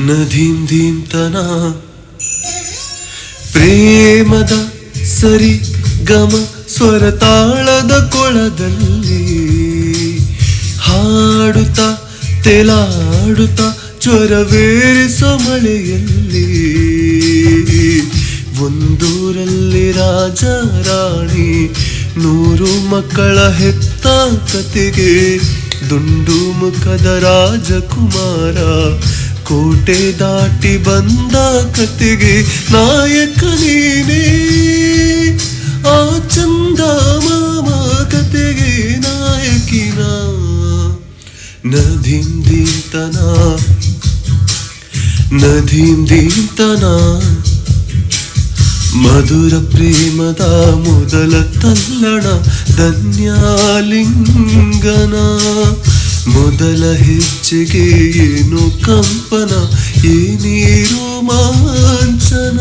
ನದೀಂ ದೀಂತನ ಪ್ರೇಮದ ಸರಿ ಗಮ ಸ್ವರ ತಾಳದ ಕೊಳದಲ್ಲಿ ಹಾಡುತ್ತ ತೆಲಾಡುತ್ತ ಜ್ವರವೇರಿಸೋ ಮಳೆಯಲ್ಲಿ ಒಂದೂರಲ್ಲಿ ರಾಜ ರಾಣಿ 100 ಮಕ್ಕಳ ಹೆತ್ತ ಕತೆಗೆ ದುಂಡು ಮುಖದ ರಾಜಕುಮಾರ ಕೋಟೆ ದಾಟಿ ಬಂದ ಕತೆಗೆ ನಾಯಕ ನೀನೇ ಆ ಚಂದ ಮಾಮ ಕತೆಗೆ ನಾಯಕಿನ ನದೀಂ ದೀಂತನ ನದೀಂ ದೀಂತನ ಮಧುರ ಪ್ರೇಮದ ಮೊದಲ ತಲ್ಲಣ ಧನ್ಯಾಲಿಂಗನ ಮೊದಲ ಹೆಜ್ಜೆಗೆ ಏನು ಕಂಪನ ಏನೇ ರೋಮಾಂಚನ